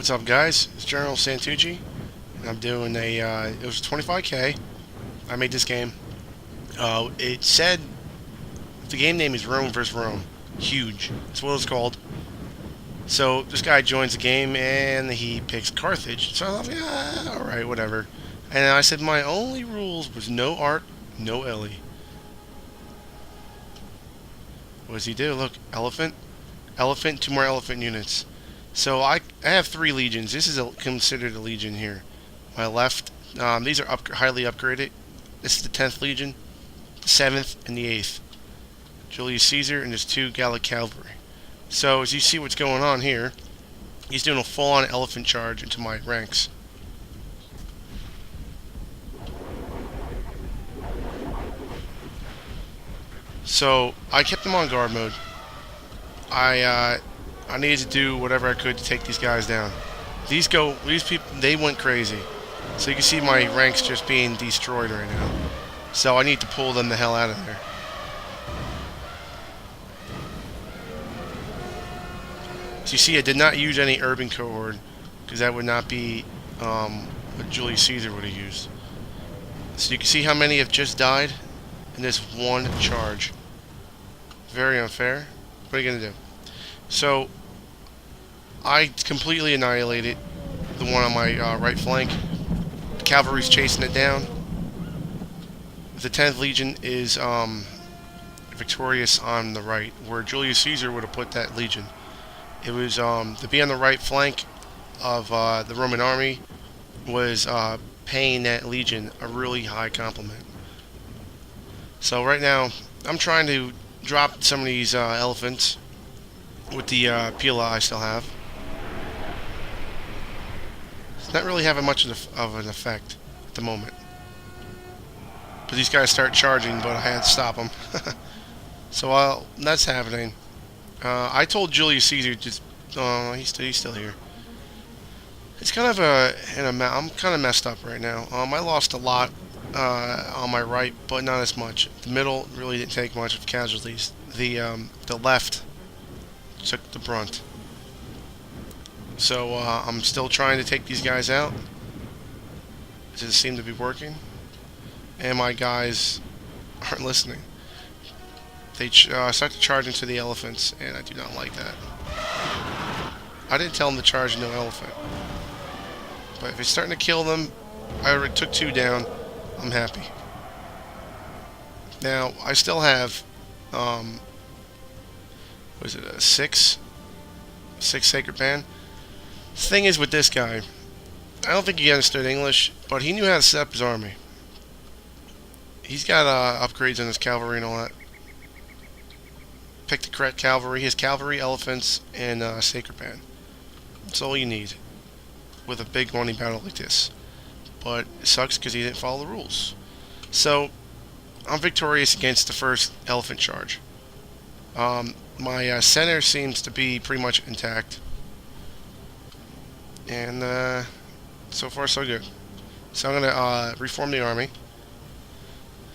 What's up, guys? It's General Santucci, and I'm doing it was 25K. I made this game. It said the game name is Rome vs. Rome. Huge. That's what it's called. So this guy joins the game and he picks Carthage. So I thought, yeah, alright, whatever. And I said my only rules was no art, no Ellie. What does he do? Look, elephant, elephant, two more elephant units. So I have three legions. This is considered a legion here. My left, these are highly upgraded. This is the 10th legion, the 7th, and the 8th. Julius Caesar and his two Gallic cavalry. So as you see what's going on here, he's doing a full-on elephant charge into my ranks. So I kept him on guard mode. I needed to do whatever I could to take these guys down. These people, they went crazy. So you can see my ranks just being destroyed right now. So I need to pull them the hell out of there. So you see, I did not use any urban cohort because that would not be what Julius Caesar would have used. So you can see how many have just died in this one charge. Very unfair. What are you gonna do? So I completely annihilated the one on my right flank. The cavalry's chasing it down. The 10th Legion is victorious on the right, where Julius Caesar would have put that legion. It was to be on the right flank of the Roman army was paying that legion a really high compliment. So right now, I'm trying to drop some of these elephants with the Pila I still have. It's not really having much of an effect at the moment. But these guys start charging, but I had to stop them. So while that's happening, I told Julius Caesar just, he's still here. It's kind of I'm kind of messed up right now. I lost a lot on my right, but not as much. The middle really didn't take much of casualties. The left took the brunt. So I'm still trying to take these guys out. It doesn't seem to be working, and my guys aren't listening. They start to charge into the elephants, and I do not like that. I didn't tell them to charge no elephant, but if it's starting to kill them, I already took two down. I'm happy. Now I still have, what is it, a six sacred band. The thing is with this guy, I don't think he understood English, but he knew how to set up his army. He's got upgrades on his cavalry and all that. Pick the correct cavalry. His cavalry, elephants, and sacred band. That's all you need with a big money battle like this. But it sucks because he didn't follow the rules. So I'm victorious against the first elephant charge. My center seems to be pretty much intact, and so far so good. So I'm gonna reform the army,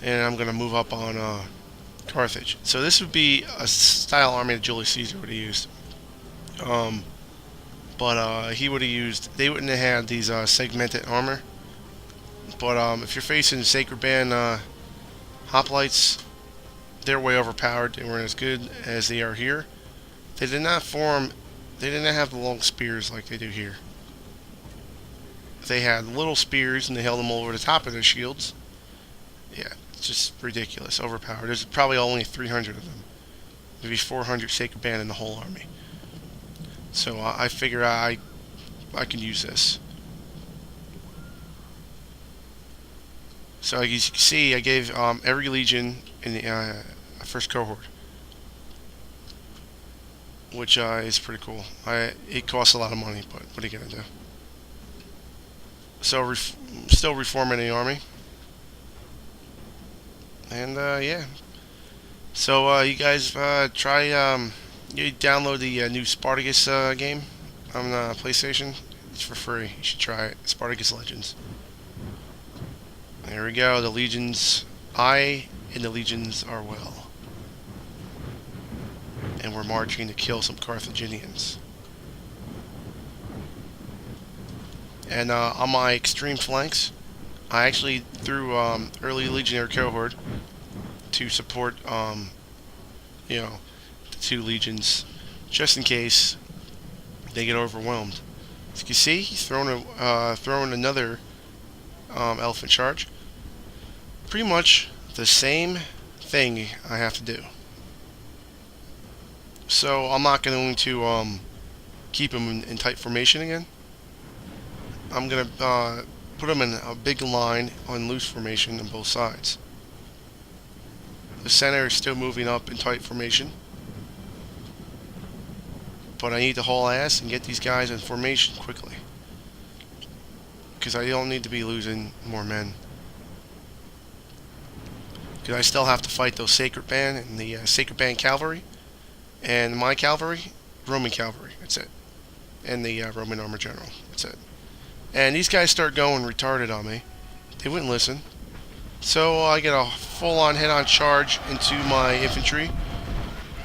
and I'm gonna move up on Carthage. So this would be a style army that Julius Caesar would have used. But he would have used. They wouldn't have had these segmented armor. But if you're facing Sacred Band hoplites, they're way overpowered. They weren't as good as they are here. They did not form. They didn't have the long spears like they do here. They had little spears and they held them over the top of their shields. Yeah, it's just ridiculous, overpowered. There's probably only 300 of them. Maybe 400 Sacred Band in the whole army. So I figure I can use this. So as you can see, I gave every legion in the first cohort, which is pretty cool. It costs a lot of money, but what are you gonna do? So still reforming the army, and yeah. So you guys try you download the new Spartacus game on PlayStation. It's for free. You should try it. Spartacus Legends. There we go. The legions, I and the legions are well, and we're marching to kill some Carthaginians. And on my extreme flanks, I actually threw early legionary cohort to support, you know, the two legions, just in case they get overwhelmed. As you can see, he's throwing another elephant charge. Pretty much the same thing I have to do. So I'm not going to keep him in tight formation again. I'm going to put him in a big line on loose formation on both sides. The center is still moving up in tight formation, but I need to haul ass and get these guys in formation quickly, because I don't need to be losing more men. Because I still have to fight those Sacred Band and the Sacred Band cavalry, and my cavalry, Roman cavalry, that's it, and the Roman armor general, that's it. And these guys start going retarded on me. They wouldn't listen. So I get a full-on head-on charge into my infantry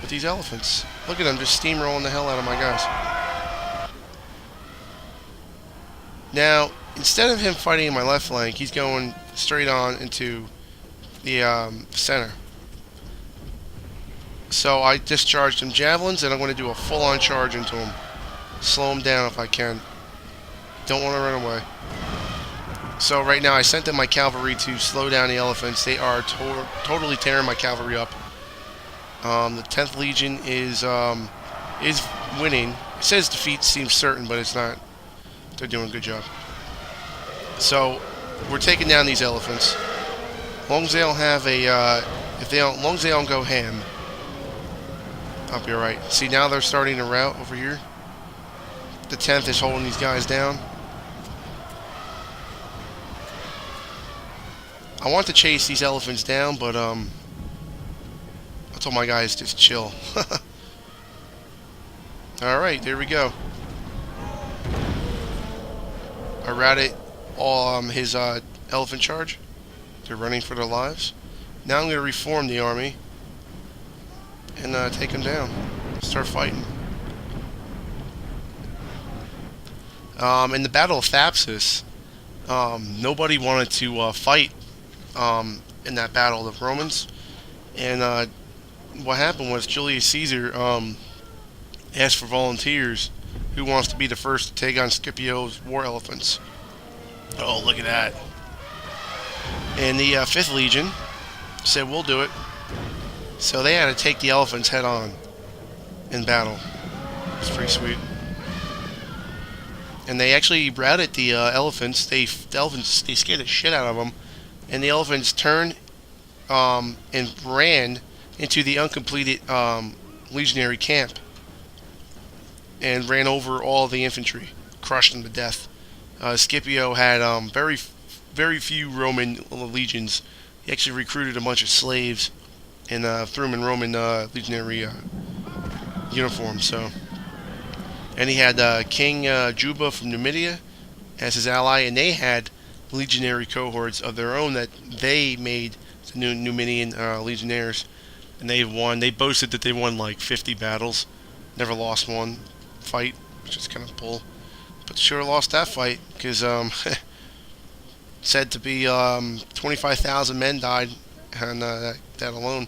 with these elephants. Look at them just steamrolling the hell out of my guys. Now, instead of him fighting in my left flank, he's going straight on into the center. So I discharged some javelins, and I'm going to do a full-on charge into him. Slow him down if I can. Don't want to run away. So right now I sent them my cavalry to slow down the elephants. They are totally tearing my cavalry up. The 10th Legion is winning. It says defeat seems certain, but it's not. They're doing a good job. So we're taking down these elephants. Long as they don't have a, long as they don't go ham, I'll be alright. See, now they're starting to rout over here. The 10th is holding these guys down. I want to chase these elephants down, but I told my guys just chill. Alright, there we go. I routed all his elephant charge. They're running for their lives. Now I'm going to reform the army and take them down. Start fighting. In the Battle of Thapsus, nobody wanted to fight in that battle, the Romans. And what happened was Julius Caesar asked for volunteers. Who wants to be the first to take on Scipio's war elephants? Oh, look at that. And the 5th Legion said, we'll do it. So they had to take the elephants head on in battle. It's pretty sweet. And they actually routed the elephants. They scared the shit out of them. And the elephants turned and ran into the uncompleted legionary camp and ran over all the infantry, crushed them to death. Scipio had very few Roman legions. He actually recruited a bunch of slaves and threw them in Roman legionary uniforms. So, and he had King Juba from Numidia as his ally, and they had legionary cohorts of their own that they made the Numidian legionnaires, and they won. They boasted that they won like 50 battles, never lost one fight, which is kind of bull. But sure lost that fight because said to be 25,000 men died on that alone.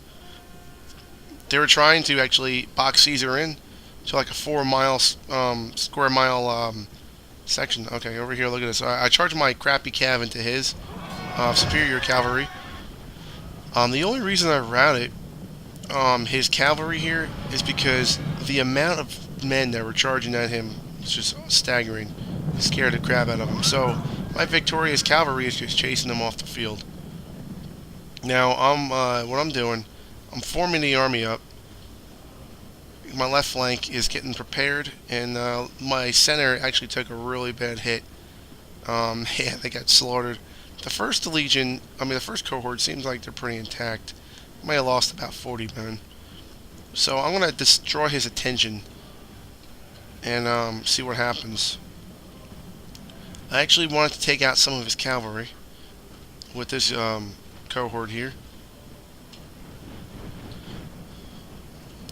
They were trying to actually box Caesar in to like a 4 mile square mile section. Okay, over here, look at this. I charged my crappy cav into his superior cavalry. The only reason I routed his cavalry here is because the amount of men that were charging at him was just staggering. It scared the crap out of him. So my victorious cavalry is just chasing them off the field. Now what I'm doing, I'm forming the army up. My left flank is getting prepared, and my center actually took a really bad hit. Yeah, they got slaughtered. The first cohort seems like they're pretty intact. Might have lost about 40 men. So I'm going to destroy his attention and see what happens. I actually wanted to take out some of his cavalry with this cohort here.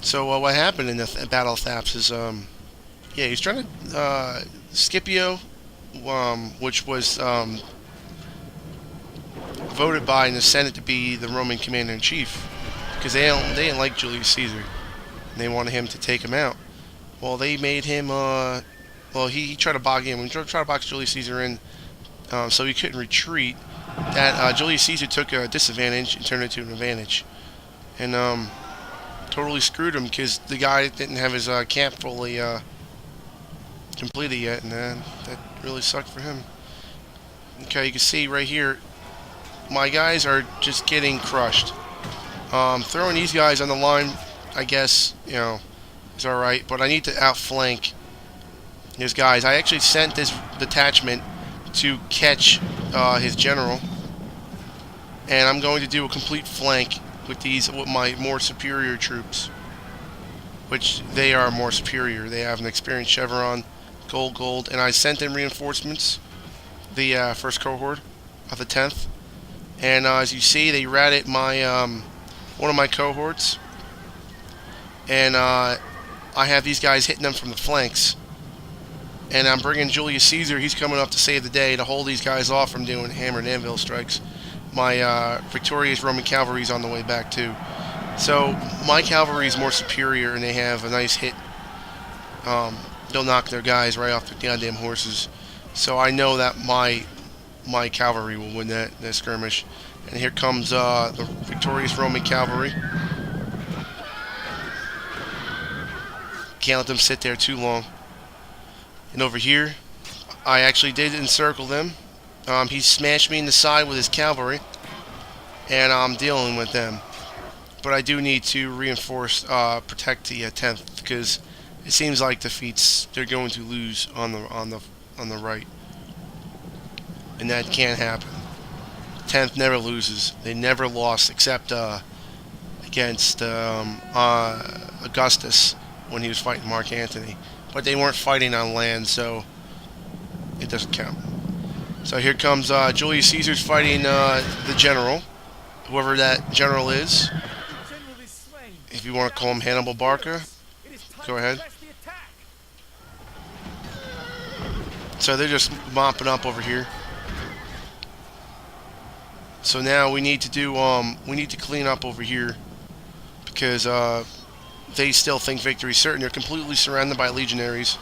So what happened in the Battle of Thapsus is, yeah, he's trying to, Scipio which was voted by in the Senate to be the Roman commander-in-chief, because they didn't like Julius Caesar, and they wanted him to take him out. Well, they made him. Well, he tried to bog in. When he tried to box Julius Caesar in, so he couldn't retreat. That Julius Caesar took a disadvantage and turned it into an advantage, and totally screwed him because the guy didn't have his camp fully completed yet, and that really sucked for him. Okay, you can see right here, my guys are just getting crushed. Throwing these guys on the line, I guess, is alright, but I need to outflank his guys. I actually sent this detachment to catch his general, and I'm going to do a complete flank with my more superior troops, which they are more superior. They have an experienced chevron, gold, and I sent in reinforcements, the first cohort of the 10th, and as you see, they routed my one of my cohorts, and I have these guys hitting them from the flanks, and I'm bringing Julius Caesar. He's coming up to save the day to hold these guys off from doing hammer and anvil strikes. My victorious Roman cavalry is on the way back too. So my cavalry is more superior, and they have a nice hit. They'll knock their guys right off their goddamn horses. So I know that my cavalry will win that skirmish. And here comes the victorious Roman cavalry. Can't let them sit there too long. And over here, I actually did encircle them. He smashed me in the side with his cavalry, and I'm dealing with them. But I do need to reinforce, protect the 10th, because it seems like they're going to lose on the right, and that can't happen. 10th never loses. They never lost except against Augustus when he was fighting Mark Antony. But they weren't fighting on land, so it doesn't count. So here comes Julius Caesar's fighting the general, whoever that general is. If you want to call him Hannibal Barca, go ahead. So they're just mopping up over here. So now we need to clean up over here, because they still think victory's certain. They're completely surrounded by legionaries,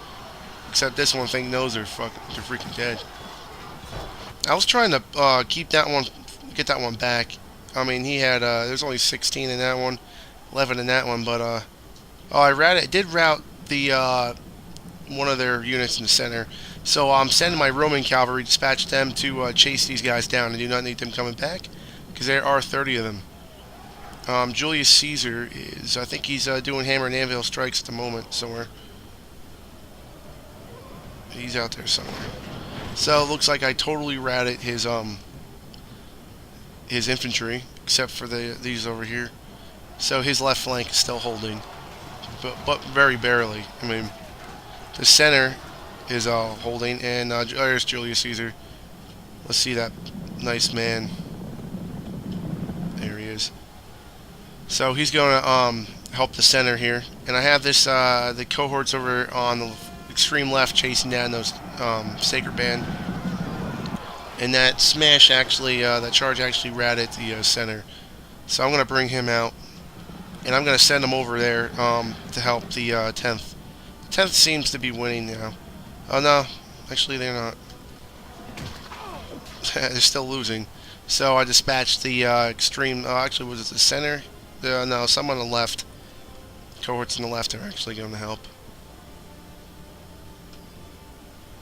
except this one thing knows they're freaking dead. I was trying to get that one back. I mean, he had there's only 16 in that one, 11 in that one, but I did rout the one of their units in the center. So I'm sending my Roman cavalry, dispatch them to chase these guys down. I do not need them coming back, because there are 30 of them. Julius Caesar I think he's doing hammer and anvil strikes at the moment somewhere. He's out there somewhere. So it looks like I totally routed his infantry, except for these over here. So his left flank is still holding, but very barely. I mean, the center is holding, and there's Julius Caesar. Let's see that nice man. There he is. So he's going to help the center here, and I have this the cohorts over on the extreme left chasing down those sacred band, and that charge actually routed the center. So I'm going to bring him out, and I'm going to send him over there to help the 10th. The 10th seems to be winning now. Oh no, actually they're not. They're still losing. So I dispatched the extreme. Actually, was it the center? No, some on the left. Cohorts on the left are actually going to help.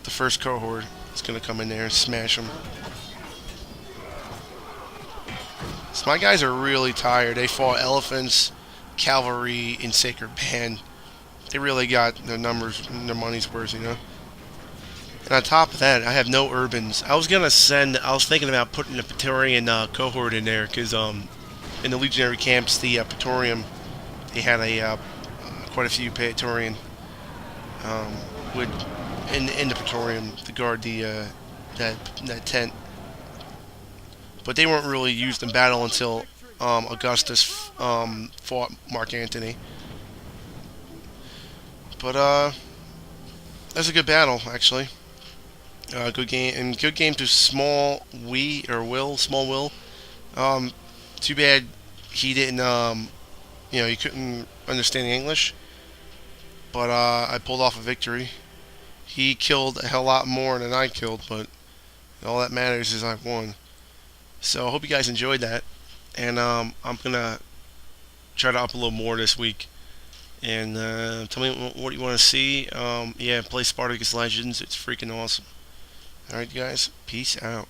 The first cohort is going to come in there and smash them. So my guys are really tired. They fought elephants, cavalry, and sacred band. They really got their numbers, their money's worth, And on top of that, I have no urbans. I was thinking about putting a Praetorian cohort in there, because in the legionary camps, the Praetorium, they had quite a few Praetorian in the Praetorium to guard that tent. But they weren't really used in battle until Augustus fought Mark Antony. But that's a good battle, actually. Good game and good game to small we or will small will. Um, Too bad he didn't. He couldn't understand English, but I pulled off a victory. He killed a hell lot more than I killed, but all that matters is I won. So I hope you guys enjoyed that, and I'm gonna try to upload more this week. And tell me what you want to see. Yeah, play Spartacus Legends. It's freaking awesome. All right, guys. Peace out.